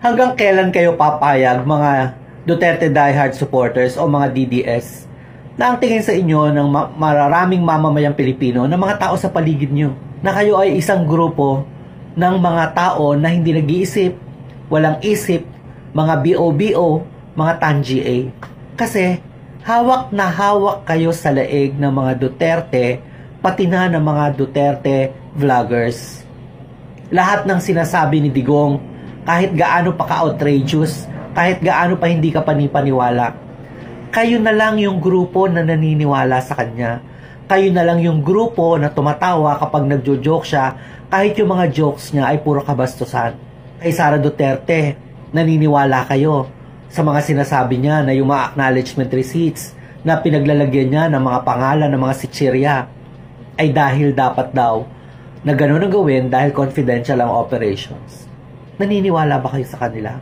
Hanggang kailan kayo papayag, mga Duterte diehard supporters o mga DDS, na ang tingin sa inyo ng mararaming mamamayang Pilipino na mga tao sa paligid nyo, na kayo ay isang grupo ng mga tao na hindi nag-iisip, walang isip, mga BOBO, mga TANGA. Kasi hawak na hawak kayo sa leeg ng mga Duterte, pati na ng mga Duterte vloggers. Lahat ng sinasabi ni Digong, kahit gaano pa ka-outrageous, kahit gaano pa hindi ka panipaniwala, kayo na lang yung grupo na naniniwala sa kanya. Kayo na lang yung grupo na tumatawa kapag nagjo-joke siya, kahit yung mga jokes niya ay puro kabastusan. Kay Sara Duterte, naniniwala kayo sa mga sinasabi niya na yung mga acknowledgement receipts na pinaglalagyan niya ng mga pangalan ng mga sitsirya ay dahil dapat daw na gano'n ang gawin dahil confidential ang operations. Naniniwala ba kayo sa kanila?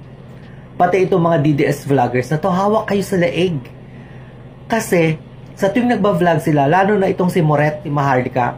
Pati itong mga DDS vloggers na to, hawak kayo sa leeg. Kasi sa tuwing nagba-vlog sila, lalo na itong si Moret, si Maharlika,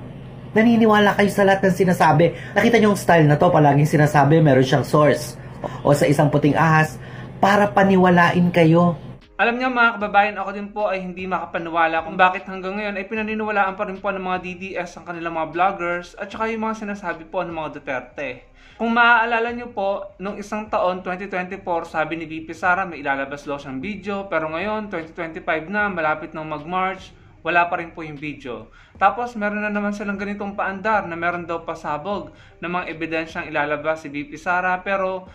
naniniwala kayo sa lahat ng sinasabi. Nakita niyo yung style na to, palaging sinasabi meron siyang source o sa isang puting ahas para paniwalain kayo. Alam niyo mga kababayan, ako din po ay hindi makapaniwala kung bakit hanggang ngayon ay pinaniniwalaan pa rin po ng mga DDS ang kanilang mga vloggers at saka yung mga sinasabi po ng mga Duterte. Kung maaalala niyo po, nung isang taon, 2024, sabi ni VP Sara may ilalabas daw siyang video, pero ngayon, 2025 na, malapit nang mag-March, wala pa rin po yung video. Tapos meron na naman silang ganitong paandar na meron daw pasabog na mga ebidensyang ilalabas si VP Sara, pero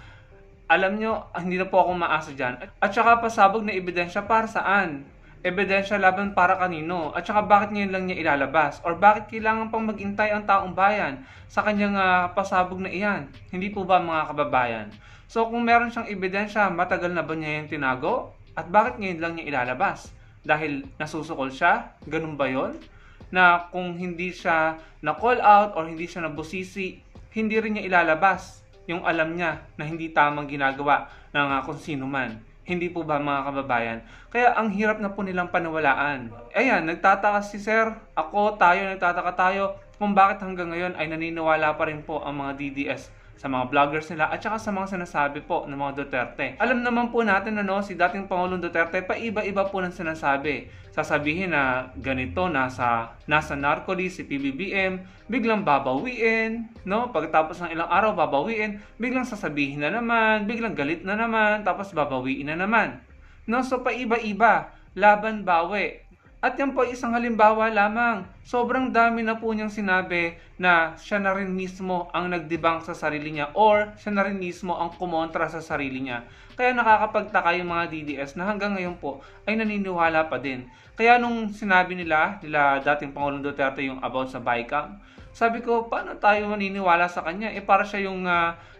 alam nyo, hindi na po ako maasa dyan. At saka pasabog na ebidensya para saan? Ebidensya laban para kanino? At saka bakit ngayon lang niya ilalabas? Or bakit kailangan pang magintay ang taong bayan sa kanyang pasabog na iyan? Hindi po ba mga kababayan? So kung meron siyang ebidensya, matagal na ba niya yung tinago? At bakit ngayon lang niya ilalabas? Dahil nasusukol siya? Ganun ba yon? Na kung hindi siya na-call out or hindi siya nabusisi, hindi rin niya ilalabas yung alam niya na hindi tamang ginagawa ng kung sino man. Hindi po ba mga kababayan? Kaya ang hirap na po nilang paniwalaan. Ayan, nagtataka si Sir, ako, tayo, nagtataka tayo kung bakit hanggang ngayon ay naniniwala pa rin po ang mga DDS sa mga vloggers nila at saka sa mga sinasabi po ng mga Duterte. Alam naman po natin na si dating Pangulong Duterte pa iba-iba po ng sinasabi. Sasabihin na ganito, nasa narco-list si PBBM, biglang babawiin, no? Pagkatapos ng ilang araw babawiin, biglang sasabihin na naman, biglang galit na naman, tapos babawiin na naman. No? So pa iba-iba, laban bawi. At yan po isang halimbawa lamang. Sobrang dami na po niyang sinabi na siya na rin mismo ang nagdebunk sa sarili niya or siya na rin mismo ang kumontra sa sarili niya. Kaya nakakapagtaka yung mga DDS na hanggang ngayon po ay naniniwala pa din. Kaya nung sinabi nila dating Pangulong Duterte yung about sa BICAM, sabi ko, paano tayo maniniwala sa kanya? Para siya yung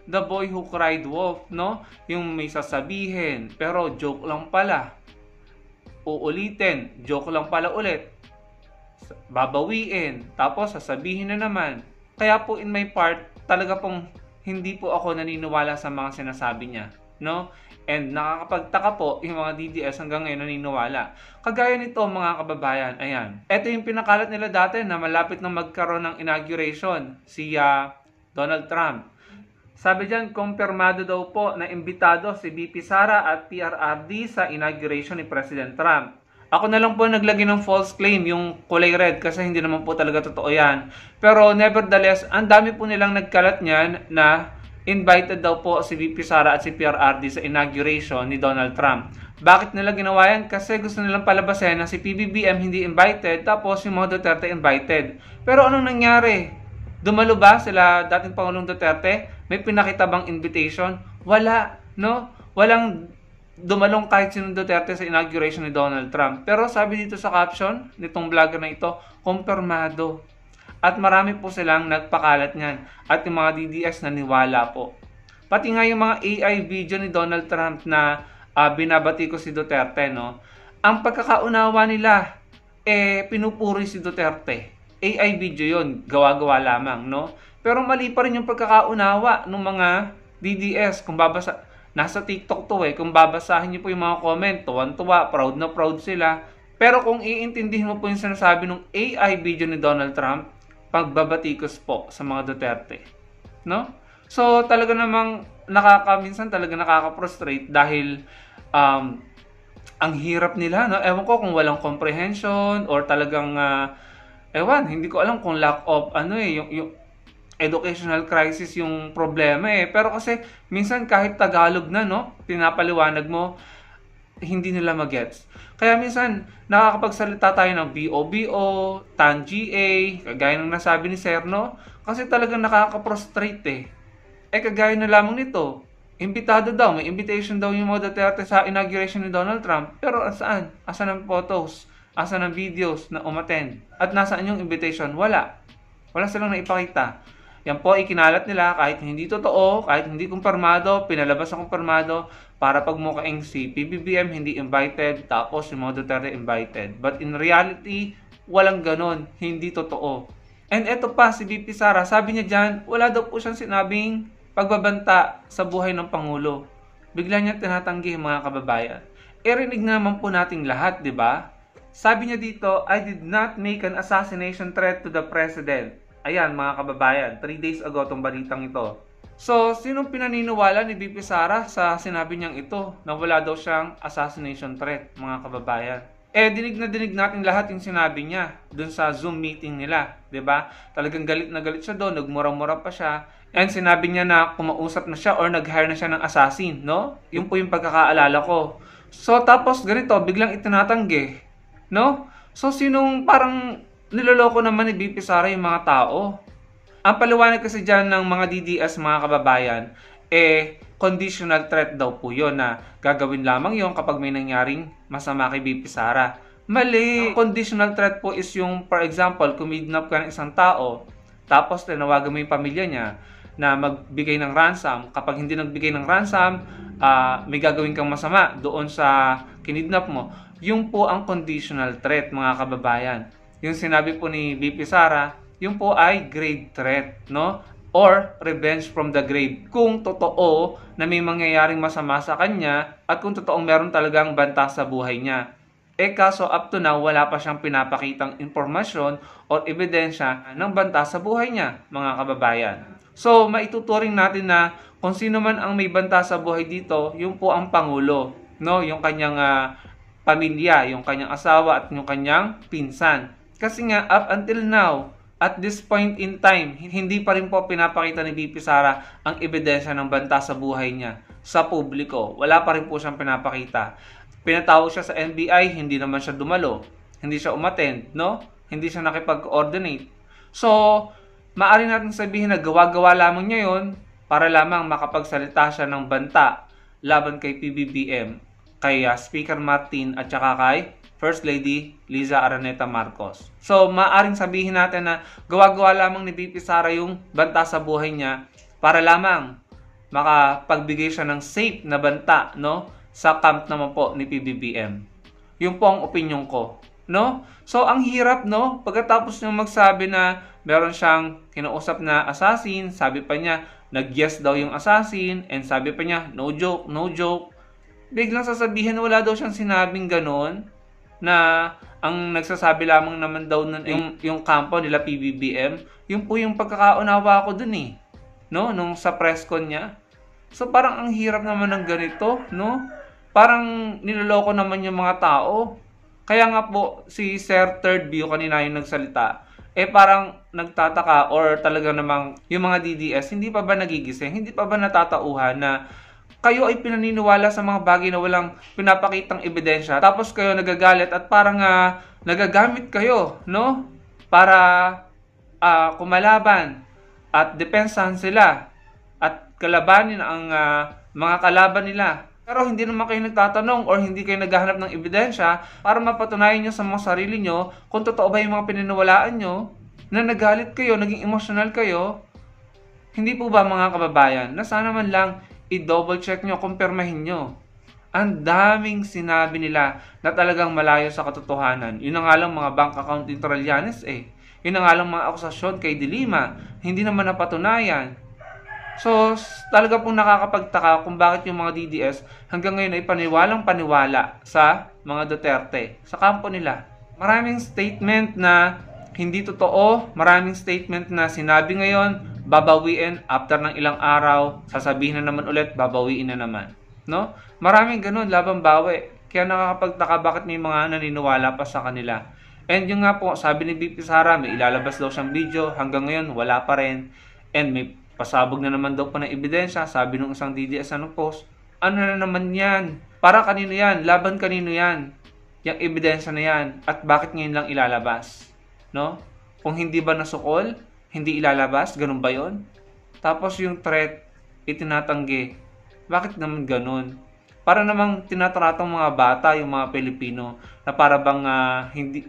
the boy who cried wolf, no? Yung may sasabihin, pero joke lang pala. Uulitin, joke lang pala ulit, babawiin, tapos sasabihin na naman. Kaya po in my part, talaga pong hindi po ako naniniwala sa mga sinasabi niya, no? And nakakapagtaka po yung mga DDS hanggang ngayon naniniwala. Kagaya nito mga kababayan, ayan. Ito yung pinakalat nila dati na malapit na magkaroon ng inauguration, si Donald Trump. Sabi dyan, kumpirmado daw po na imbitado si VP Sara at PRRD sa inauguration ni President Trump. Ako na lang po naglagay ng false claim, yung kulay red, kasi hindi naman po talaga totoo yan. Pero nevertheless, ang dami po nilang nagkalat niyan na invited daw po si VP Sara at si PRRD sa inauguration ni Donald Trump. Bakit nila ginawa yan? Kasi gusto nilang palabasin na si PBBM hindi invited, tapos yung mga Duterte invited. Pero anong nangyari? Dumalo ba sila dating Pangulong Duterte? May pinakita bang invitation? Wala, no? Walang dumalong kahit sinong Duterte sa inauguration ni Donald Trump. Pero sabi dito sa caption nitong vlogger na ito, kumpirmado. At marami po silang nagpakalat niyan. At yung mga DDS naniwala po. Pati nga yung mga AI video ni Donald Trump na binabati ko si Duterte, no? Ang pagkakaunawa nila, pinupuri si Duterte. AI video yon, gawa-gawa lamang, no? Pero mali pa rin yung pagkakaunawa ng mga DDS. Kung nasa TikTok to kung babasahin niyo po yung mga comment, tuwan-tuwa, proud na proud sila. Pero kung iintindihin mo po yung sinasabi ng AI video ni Donald Trump, pagbabatikos po sa mga Duterte, no? So talaga namang minsan talaga nakaka-frustrate dahil ang hirap nila, no? Ewan ko kung walang comprehension or talagang hindi ko alam kung lack of yung educational crisis yung problema eh. Pero kasi minsan kahit Tagalog na, no, pinapaliwanag mo, hindi nila magets. Kaya minsan nakakapagsalita tayo ng BOBO, TAN-GA, kagaya ng nasabi ni Sir, no? Kasi talagang nakaka-frustrate eh. Kagaya na lamang nito, imbitado daw, may invitation daw yung mga Duterte sa inauguration ni Donald Trump. Pero saan? Asan ang photos? Asan ang videos na umattend? At nasaan yung invitation? Wala. Wala silang naipakita. Yan po ikinalat nila kahit hindi totoo, kahit hindi kumpirmado, pinalabas ang kumpirmado para pagmukaing si PBBM hindi invited, tapos si mga Duterte invited. But in reality, walang ganon, hindi totoo. And eto pa, si VP Sara, sabi niya dyan, wala daw po siyang sinabing pagbabanta sa buhay ng Pangulo. Bigla niya tinatanggi mga kababayan. Rinig naman po nating lahat, di ba? Sabi niya dito, I did not make an assassination threat to the President. Ayan mga kababayan, 3 days ago itong balitang ito. So, sinong pinaniniwala ni VP Sara sa sinabi niyang ito na wala daw siyang assassination threat mga kababayan? Dinig na dinig natin lahat yung sinabi niya dun sa Zoom meeting nila, 'di ba? Talagang galit na galit siya doon, nagmura-mura pa siya. And sinabi niya na kumausap na siya or nag-hire na siya ng assassin, no? Yun po yung pagkakaalala ko. So, tapos ganito, biglang itinatanggi, no? So, sinong parang niloloko naman ni VP Sara yung mga tao? Ang paliwanag kasi dyan ng mga DDS mga kababayan, conditional threat daw po yun na gagawin lamang yon kapag may nangyaring masama kay VP Sara. Mali! Conditional threat po is yung, for example, kumidnap ka ng isang tao, tapos tinawagan mo yung pamilya niya na magbigay ng ransom. Kapag hindi nagbigay ng ransom, may gagawin kang masama doon sa kinidnap mo. Yung po ang conditional threat mga kababayan. Yung sinabi po ni VP Sara, yung po ay grave threat, no? Or revenge from the grave. Kung totoo na may mangyayaring masama sa kanya at kung totoong meron talagang banta sa buhay niya. Kaso up to now, wala pa siyang pinapakitang impormasyon or ebidensya ng banta sa buhay niya, mga kababayan. So, maituturing natin na kung sino man ang may banta sa buhay dito, yung po ang Pangulo, no? Yung kanyang pamilya, yung kanyang asawa at yung kanyang pinsan. Kasi nga, up until now, at this point in time, hindi pa rin po pinapakita ni VP Sara ang ebidensya ng banta sa buhay niya sa publiko. Wala pa rin po siyang pinapakita. Pinatawag siya sa NBI, hindi naman siya dumalo. Hindi siya umattend, no? Hindi siya nakipag-coordinate. So, maaari natin sabihin na gawa-gawa lamang niya yun para lamang makapagsalita siya ng banta laban kay PBBM, kay Speaker Martin at saka kay First Lady Liza Araneta Marcos. So, maaring sabihin natin na gawa-gawa lamang ni VP Sara yung banta sa buhay niya para lamang makapagbigay siya ng safe na banta, no? Sa camp naman po ni PBBM. Yun po ang opinion ko, no? So, ang hirap, no? Pagkatapos niya magsabi na meron siyang kinausap na assassin, sabi pa niya, nag-yes daw yung assassin, and sabi pa niya, no joke, no joke. Biglang sasabihin na wala daw siyang sinabing ganon, na ang nagsasabi lamang naman daw nun yung kampo nila PBBM, yun po yung pagkakaunawa ko dun eh, no? Nung sa press con niya. So parang ang hirap naman ng ganito, no? Parang niloloko naman yung mga tao. Kaya nga po si Sir Third View kanina yung nagsalita, parang nagtataka or talaga namang yung mga DDS hindi pa ba nagigising, hindi pa ba natatauhan na kayo ay pinaniniwala sa mga bagay na walang pinapakitang ebidensya. Tapos kayo nagagalit at parang nagagamit kayo, no? Para kumalaban at depensahan sila at kalabanin ang mga kalaban nila. Pero hindi naman kayo nagtatanong or hindi kayo naghahanap ng ebidensya para mapatunayan nyo sa mga sarili nyo kung totoo ba yung mga pininiwalaan nyo na nagalit kayo, naging emotional kayo. Hindi po ba mga kababayan na sana man lang i-double check nyo, kumpirmahin nyo. Ang daming sinabi nila na talagang malayo sa katotohanan. Yun na nga lang mga bank account ni Trillanes Yun na nga lang mga akusasyon kay De Lima. Hindi naman napatunayan. So, talaga pong nakakapagtaka kung bakit yung mga DDS hanggang ngayon ay paniwalang-paniwala sa mga Duterte, sa kampo nila. Maraming statement na hindi totoo, maraming statement na sinabi ngayon, babawiin after ng ilang araw, sasabihin na naman ulit, babawiin na naman. No? Maraming ganun, labang bawi. Kaya nakakapagtaka bakit may mga naniniwala pa sa kanila. And yung nga po, sabi ni VP Sara, may ilalabas daw siyang video, hanggang ngayon wala pa rin. And may pasabog na naman daw po ng ebidensya, sabi ng isang DDS na post. Ano na naman yan? Para kanino yan? Laban kanino yan? Yung ebidensya na yan. At bakit ngayon lang ilalabas? No? Kung hindi ba nasukol, hindi ilalabas? Ganun ba yon? Tapos yung threat, itinatanggi. Bakit naman ganun? Para namang tinatratang mga bata, yung mga Pilipino, na para bang hindi...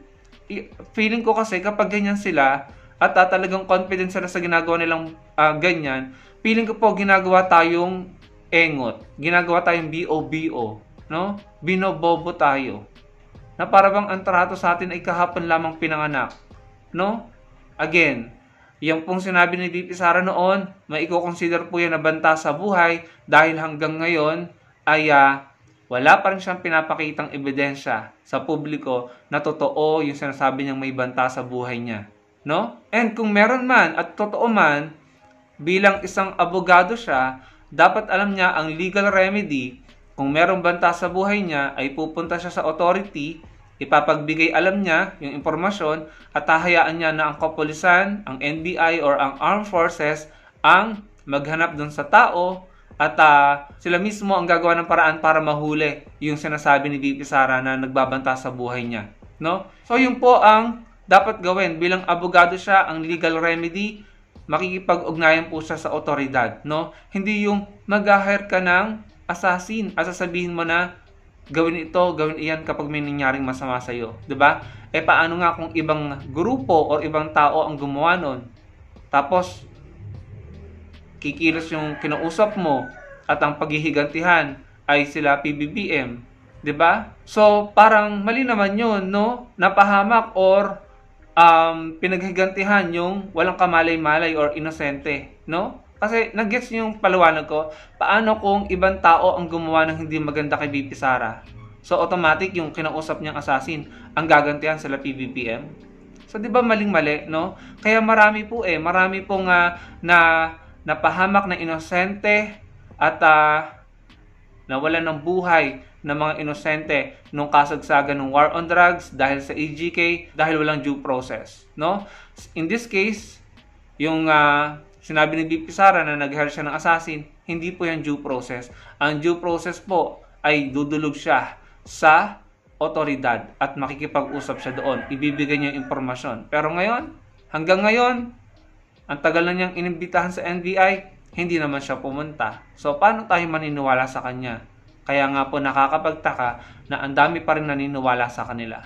Feeling ko kasi kapag ganyan sila, at talagang confident sila sa ginagawa nilang ganyan, feeling ko po ginagawa tayong engot. Ginagawa tayong BOBO. No? Binobobo tayo. Na para bang ang trato sa atin ay kahapon lamang pinanganak. No? Again, yung pong sinabi ni VP Sara noon, may i-consider po yan na banta sa buhay dahil hanggang ngayon ay wala pa rin siyang pinapakitang ebidensya sa publiko na totoo yung sinasabi niyang may banta sa buhay niya. No? And kung meron man at totoo man, bilang isang abogado siya, dapat alam niya ang legal remedy. Kung merong banta sa buhay niya, ay pupunta siya sa authority, ipapagbigay alam niya yung impormasyon at hahayaan niya na ang kapulisan, ang NBI or ang armed forces ang maghanap dun sa tao at sila mismo ang gagawa ng paraan para mahuli yung sinasabi ni VP Sara na nagbabanta sa buhay niya. No? So yun po ang dapat gawin. Bilang abogado siya, ang legal remedy, makikipag-ugnayan po siya sa otoridad. No? Hindi yung mag-hire ka ng assassin at sasabihin mo na gawin ito, gawin iyan kapag may nangyaring masama sa iyo. Diba? Eh paano nga kung ibang grupo o ibang tao ang gumawa nun? Tapos, kikilos yung kinausap mo at ang paghihigantihan ay sila PBBM. Diba? So, parang mali naman yun, no? Napahamak or pinaghigantihan yung walang kamalay-malay or inosente, no? Kasi nag-gets yung paliwanag ko, paano kung ibang tao ang gumawa ng hindi maganda kay VP Sara? So automatic yung kinausap niyang assassin ang gagantihan sila PBBM. So 'di ba maling-mali, no? Kaya marami pong napahamak na inosente at nawalan ng buhay ng mga inosente nung kasagsagan ng war on drugs dahil sa EGK, dahil walang due process, no? In this case, yung sinabi ni VP Sara na nag-hire siya ng assassin, hindi po yan due process. Ang due process po ay dudulog siya sa otoridad at makikipag-usap siya doon. Ibibigay niya yung impormasyon. Pero ngayon, hanggang ngayon, ang tagal na niyang inimbitahan sa NBI, hindi naman siya pumunta. So, paano tayo maniniwala sa kanya? Kaya nga po nakakapagtaka na ang dami pa rin naniniwala sa kanila.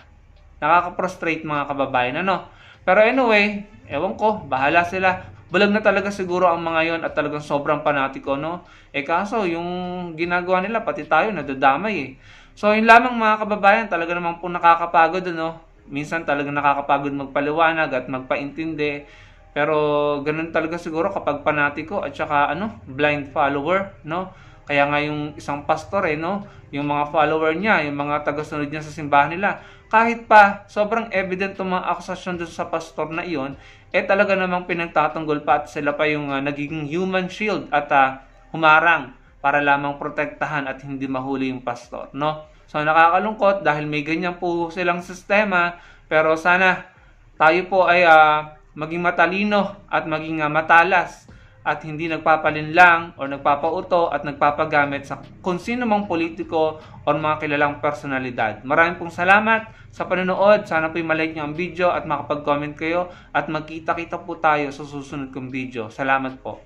Nakaka-frustrate mga kababayan, ano? Pero anyway, ewan ko, bahala sila. Bulag na talaga siguro ang mga yon at talagang sobrang panatiko, no? Eh kaso, yung ginagawa nila, pati tayo, nadadamay eh. So, yun lamang mga kababayan, talaga namang po nakakapagod, no? Minsan talaga nakakapagod magpaliwanag at magpaintindi. Pero, ganun talaga siguro kapag panatiko at saka, blind follower, no? Kaya nga yung isang pastor, no? Yung mga follower niya, yung mga tagasunod niya sa simbahan nila, kahit pa sobrang evident yung mga akusasyon dun sa pastor na iyon, talaga namang pinagtatanggol pa at sila pa yung nagiging human shield at humarang para lamang protektahan at hindi mahuli yung pastor, no? So nakakalungkot dahil may ganyan po silang sistema, pero sana tayo po ay maging matalino at maging matalas at hindi nagpapalinlang o nagpapauto at nagpapagamit sa kung sino mang politiko o mga kilalang personalidad. Maraming pong salamat sa panonood. Sana po'y malike nyo ang video at makapag-comment kayo at magkita-kita po tayo sa susunod kong video. Salamat po.